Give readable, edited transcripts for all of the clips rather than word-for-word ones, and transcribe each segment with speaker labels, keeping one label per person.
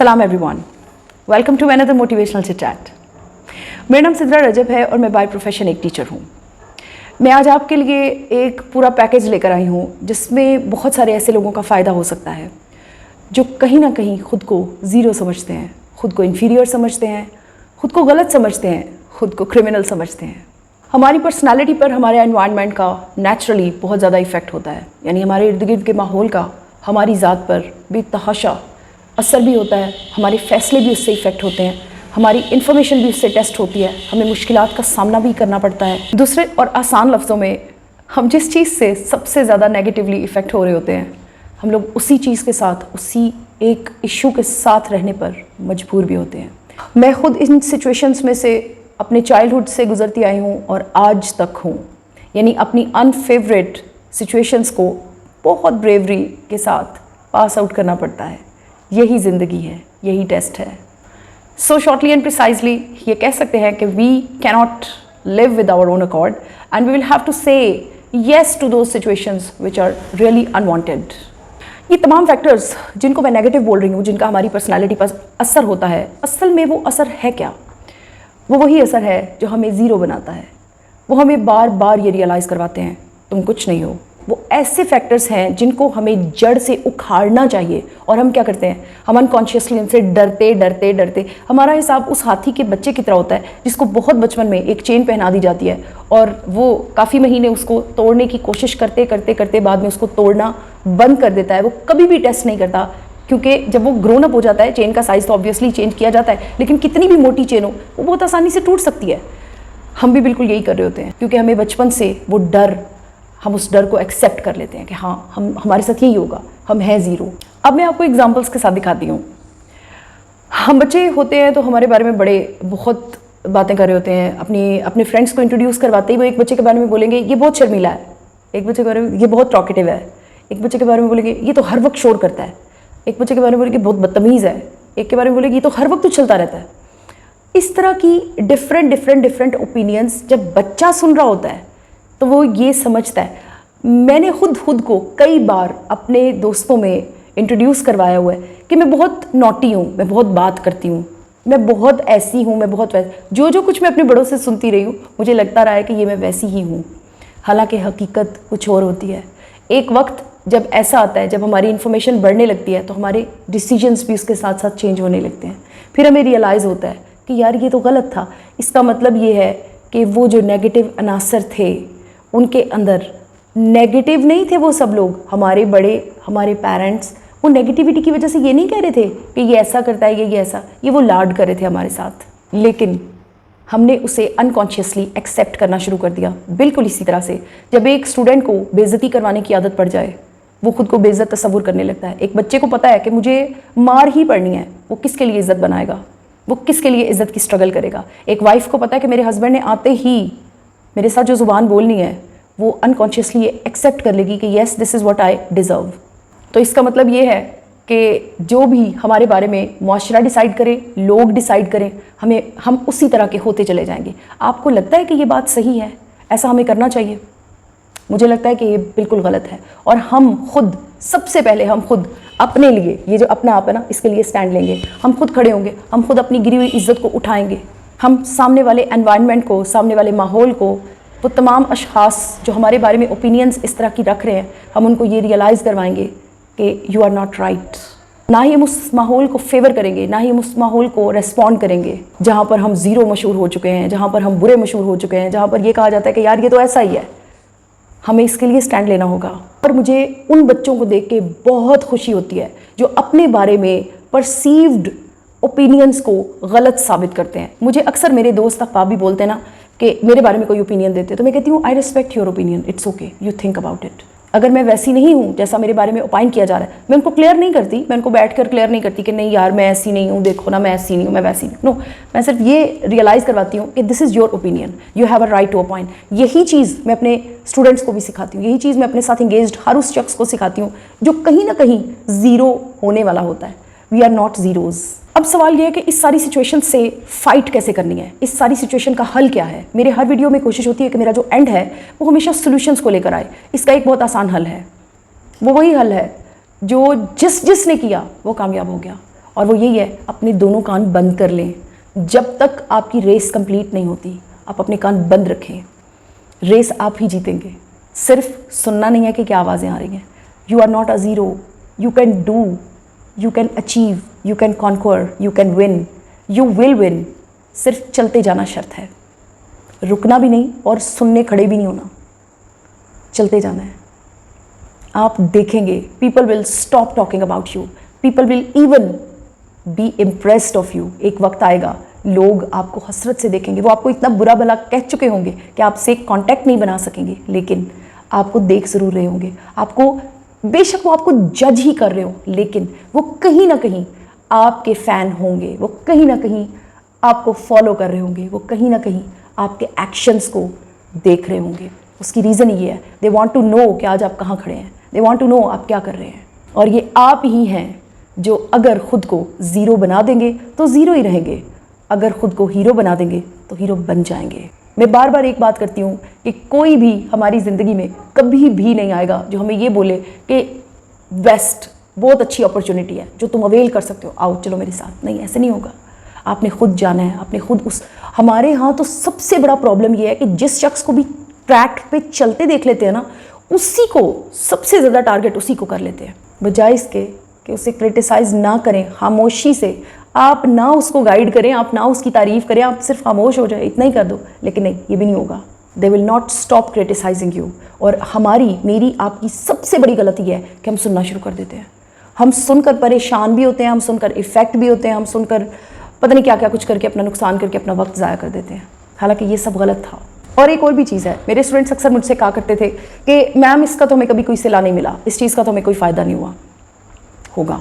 Speaker 1: सलाम everyone, welcome to another motivational chit chat. मेरा नाम सिद्रा रजब है और मैं बाय प्रोफेशन एक टीचर हूँ। मैं आज आपके लिए एक पूरा पैकेज लेकर आई हूँ जिसमें बहुत सारे ऐसे लोगों का फ़ायदा हो सकता है जो कहीं ना कहीं खुद को ज़ीरो समझते हैं, खुद को इन्फीरियर समझते हैं, खुद को गलत समझते हैं, खुद को क्रिमिनल समझते हैं। हमारी पर्सनालिटी पर हमारे एनवायरनमेंट का नेचुरली बहुत ज़्यादा इफ़ेक्ट होता है, यानी हमारे इर्द गिर्द के माहौल का हमारी ज़ात पर बेतहाशा असर भी होता है। हमारे फैसले भी उससे इफ़ेक्ट होते हैं, हमारी इन्फॉर्मेशन भी उससे टेस्ट होती है, हमें मुश्किलात का सामना भी करना पड़ता है। दूसरे और आसान लफ्ज़ों में, हम जिस चीज़ से सबसे ज़्यादा नेगेटिवली इफ़ेक्ट हो रहे होते हैं, हम लोग उसी चीज़ के साथ, उसी एक इशू के साथ रहने पर मजबूर भी होते हैं। मैं खुद इन सिचुएशंस में से अपने चाइल्डहुड से गुजरती आई हूँ और आज तक हूँ, यानी अपनी अनफेवरेट सिचुएशंस को बहुत ब्रेवरी के साथ पास आउट करना पड़ता है। यही ज़िंदगी है, यही टेस्ट है। सो शॉर्टली एंड प्रिसाइजली ये कह सकते हैं कि we cannot live with our own accord and we will have to say yes to those situations which are really unwanted. ये तमाम फैक्टर्स जिनको मैं नेगेटिव बोल रही हूँ, जिनका हमारी पर्सनैलिटी पर असर होता है, असल में वो असर है क्या? वो वही असर है जो हमें ज़ीरो बनाता है। वो हमें बार बार ये रियलाइज़ करवाते हैं तुम कुछ नहीं हो। वो ऐसे फैक्टर्स हैं जिनको हमें जड़ से उखाड़ना चाहिए, और हम क्या करते हैं? हम अनकॉन्शियसली इनसे डरते डरते डरते, हमारा हिसाब उस हाथी के बच्चे की तरह होता है जिसको बहुत बचपन में एक चेन पहना दी जाती है और वो काफ़ी महीने उसको तोड़ने की कोशिश करते करते करते बाद में उसको तोड़ना बंद कर देता है। वो कभी भी टेस्ट नहीं करता, क्योंकि जब वो ग्रोन अप हो जाता है, चेन का साइज़ तो ऑब्वियसली चेंज किया जाता है, लेकिन कितनी भी मोटी चेन हो वो बहुत आसानी से टूट सकती है। हम भी बिल्कुल यही कर रहे होते हैं, क्योंकि हमें बचपन से वो डर, हम उस डर को एक्सेप्ट कर लेते हैं कि हाँ, हमारे साथ यही होगा, हम हैं ज़ीरो। अब मैं आपको एग्जांपल्स के साथ दिखाती हूँ। हम बच्चे होते हैं तो हमारे बारे में बहुत बातें कर रहे होते हैं, अपने फ्रेंड्स को इंट्रोड्यूस करवाते ही वो एक बच्चे के बारे में बोलेंगे ये बहुत शर्मीला है, एक बच्चे के बारे में ये बहुत टॉकेटिव है, एक बच्चे के बारे में बोलेंगे ये तो हर वक्त शोर करता है, एक बच्चे के बारे में बोलेंगे बहुत बदतमीज़ है, एक के बारे में बोलेंगे ये तो हर वक्त उछलता रहता है। इस तरह की डिफरेंट ओपिनियंस जब बच्चा सुन रहा होता है तो वो ये समझता है। मैंने खुद को कई बार अपने दोस्तों में इंट्रोड्यूस करवाया हुआ है कि मैं बहुत नॉटी हूँ, मैं बहुत बात करती हूँ, मैं बहुत ऐसी हूँ, मैं बहुत वैसी। जो कुछ मैं अपने बड़ों से सुनती रही हूँ, मुझे लगता रहा है कि ये मैं वैसी ही हूँ, हालांकि हकीकत कुछ और होती है। एक वक्त जब ऐसा आता है, जब हमारी इन्फॉर्मेशन बढ़ने लगती है तो हमारे डिसीजंस भी उसके साथ साथ चेंज होने लगते हैं। फिर हमें रियलाइज़ होता है कि यार ये तो गलत था। इसका मतलब ये है कि वो जो नेगेटिव अनासर थे उनके अंदर नेगेटिव नहीं थे। वो सब लोग, हमारे बड़े, हमारे पेरेंट्स, वो नेगेटिविटी की वजह से ये नहीं कह रहे थे कि ये ऐसा करता है, ये ऐसा, ये वो लाड कर रहे थे हमारे साथ, लेकिन हमने उसे अनकॉन्शियसली एक्सेप्ट करना शुरू कर दिया। बिल्कुल इसी तरह से जब एक स्टूडेंट को बेइज्जती करवाने की आदत पड़ जाए, वो खुद को बेइज्जत तस्वुर करने लगता है। एक बच्चे को पता है कि मुझे मार ही पड़नी है, वो किसके लिए इज्जत बनाएगा, वो किसके लिए इज्जत की स्ट्रगल करेगा। एक वाइफ को पता है कि मेरे हस्बैंड ने आते ही मेरे साथ जो ज़ुबान बोलनी है, वो अनकॉन्शियसली एक्सेप्ट कर लेगी कि yes this is what I deserve. तो इसका मतलब ये है कि जो भी हमारे बारे में मुआशरा डिसाइड करे, लोग डिसाइड करें, हम उसी तरह के होते चले जाएंगे। आपको लगता है कि ये बात सही है, ऐसा हमें करना चाहिए? मुझे लगता है कि ये बिल्कुल गलत है। और हम खुद, सबसे पहले हम खुद अपने लिए, ये जो अपना आप है ना, इसके लिए स्टैंड लेंगे। हम खुद खड़े होंगे, हम खुद अपनी गिरी हुई इज्जत को उठाएंगे। हम सामने वाले एनवायरनमेंट को, सामने वाले माहौल को, वो तमाम अशख़ास जो हमारे बारे में ओपिनियंस इस तरह की रख रहे हैं, हम उनको ये रियलाइज़ करवाएंगे कि यू आर नॉट राइट। ना ही हम उस माहौल को फेवर करेंगे, ना ही हम उस माहौल को रेस्पॉन्ड करेंगे जहाँ पर हम ज़ीरो मशहूर हो चुके हैं, जहाँ पर हम बुरे मशहूर हो चुके हैं, जहाँ पर यह कहा जाता है कि यार ये तो ऐसा ही है। हमें इसके लिए स्टैंड लेना होगा। और मुझे उन बच्चों को देख के बहुत खुशी होती है जो अपने बारे में परसीव्ड ओपिनियंस को गलत साबित करते हैं। मुझे अक्सर मेरे दोस्त अहबाब भी बोलते हैं ना कि मेरे बारे में कोई ओपिनियन देते हैं, तो मैं कहती हूँ I respect your opinion, it's okay, you think about it. अगर मैं वैसी नहीं हूँ जैसा मेरे बारे में ओपाइन किया जा रहा है, मैं उनको क्लियर नहीं करती, मैं उनको बैठ कर क्लियर नहीं करती कि नहीं यार मैं ऐसी नहीं हूँ, देखो ना मैं ऐसी नहीं हूँ, मैं वैसी नहीं। नो, मैं सिर्फ ये रियलाइज़ करवाती हूँ कि this is your opinion, you have a right to opine. यही चीज़ मैं अपने स्टूडेंट्स को भी सिखाती हूँ, यही चीज़ मैं अपने साथ इंगेज्ड हर उस शख्स को सिखाती हूँ जो कहीं ना कहीं ज़ीरो होने वाला होता है। We are not zeros. अब सवाल यह है कि इस सारी सिचुएशन से फाइट कैसे करनी है, इस सारी सिचुएशन का हल क्या है। मेरे हर वीडियो में कोशिश होती है कि मेरा जो एंड है वो हमेशा सॉल्यूशंस को लेकर आए। इसका एक बहुत आसान हल है, वो वही हल है जो जिसने किया वो कामयाब हो गया, और वो यही है, अपने दोनों कान बंद कर लें। जब तक आपकी रेस कंप्लीट नहीं होती आप अपने कान बंद रखें। रेस आप ही जीतेंगे, सिर्फ सुनना नहीं है कि क्या आवाज़ें आ रही हैं। You are not a zero, you can do, you can achieve, you can conquer, you can win, you will win. सिर्फ चलते जाना शर्त है, रुकना भी नहीं और सुनने खड़े भी नहीं होना, चलते जाना है। आप देखेंगे people will stop talking about you, people will even be impressed of you. एक वक्त आएगा लोग आपको हसरत से देखेंगे, वो आपको इतना बुरा भला कह चुके होंगे कि आपसे कांटेक्ट नहीं बना सकेंगे, लेकिन आपको देख ज़रूर रहे होंगे। आपको बेशक वो आपको जज ही कर रहे हो, लेकिन वो कहीं ना कहीं आपके फ़ैन होंगे, वो कहीं ना कहीं आपको फॉलो कर रहे होंगे, वो कहीं ना कहीं आपके एक्शंस को देख रहे होंगे। उसकी रीज़न ये है, दे वांट टू नो कि आज आप कहाँ खड़े हैं, दे वांट टू नो आप क्या कर रहे हैं। और ये आप ही हैं जो अगर ख़ुद को ज़ीरो बना देंगे तो ज़ीरो ही रहेंगे, अगर ख़ुद को हीरो बना देंगे तो हीरो बन जाएंगे। मैं बार बार एक बात करती हूँ कि कोई भी हमारी ज़िंदगी में कभी भी नहीं आएगा जो हमें ये बोले कि वेस्ट बहुत अच्छी अपॉर्चुनिटी है जो तुम अवेल कर सकते हो, आओ चलो मेरे साथ। नहीं, ऐसे नहीं होगा। आपने खुद जाना है, आपने खुद उस हमारे यहाँ तो सबसे बड़ा प्रॉब्लम ये है कि जिस शख्स को भी ट्रैक पे चलते देख लेते हैं ना, उसी को सबसे ज़्यादा टारगेट उसी को कर लेते हैं, बजाय इसके कि उसे क्रिटिसाइज़ ना करें खामोशी से। आप ना उसको गाइड करें, आप ना उसकी तारीफ़ करें, आप सिर्फ खामोश हो जाए, इतना ही कर दो। लेकिन नहीं, ये भी नहीं होगा। They will not stop criticising you. और हमारी, मेरी, आपकी सबसे बड़ी गलती है कि हम सुनना शुरू कर देते हैं। हम सुनकर परेशान भी होते हैं, हम सुनकर इफ़ेक्ट भी होते हैं, हम सुनकर पता नहीं क्या क्या कुछ करके अपना नुकसान करके अपना वक्त ज़ाया कर देते हैं। हालांकि ये सब गलत था। और एक और भी चीज़ है, मेरे स्टूडेंट्स अक्सर मुझसे कहा करते थे कि मैम इसका तो हमें कभी कोई सिला नहीं मिला, इस चीज़ का तो हमें कोई फ़ायदा नहीं हुआ। होगा,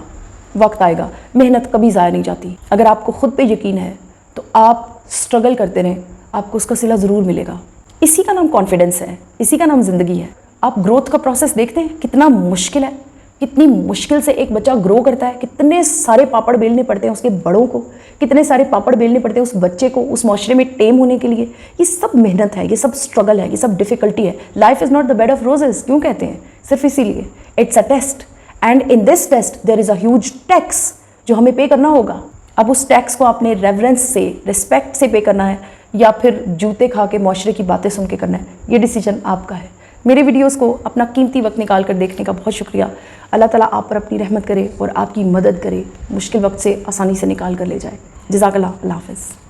Speaker 1: वक्त आएगा, मेहनत कभी ज़ाया नहीं जाती। अगर आपको खुद पे यकीन है तो आप स्ट्रगल करते रहें, आपको उसका सिला ज़रूर मिलेगा। इसी का नाम कॉन्फिडेंस है, इसी का नाम ज़िंदगी है। आप ग्रोथ का प्रोसेस देखते हैं कितना मुश्किल है, कितनी मुश्किल से एक बच्चा ग्रो करता है, कितने सारे पापड़ बेलने पड़ते हैं उसके बड़ों को, कितने सारे पापड़ बेलने पड़ते हैं उस बच्चे को उस माशरे में टेम होने के लिए। ये सब मेहनत है, ये सब स्ट्रगल है, ये सब डिफ़िकल्टी है। Life is not the bed of roses क्यों कहते हैं? सिर्फ इसीलिए, it's a test and in this test there is a huge tax जो हमें पे करना होगा। अब उस टैक्स को आपने रेवरेंस से, रिस्पेक्ट से पे करना है या फिर जूते खा के माशरे की बातें सुन के करना है, ये डिसीजन आपका है। मेरे वीडियोस को अपना कीमती वक्त निकाल कर देखने का बहुत शुक्रिया। अल्लाह ताला आप पर अपनी रहमत करे और आपकी मदद करे, मुश्किल वक्त से आसानी से निकाल कर ले जाए। जज़ाकल्लाह, अल्लाह हाफ़िज़।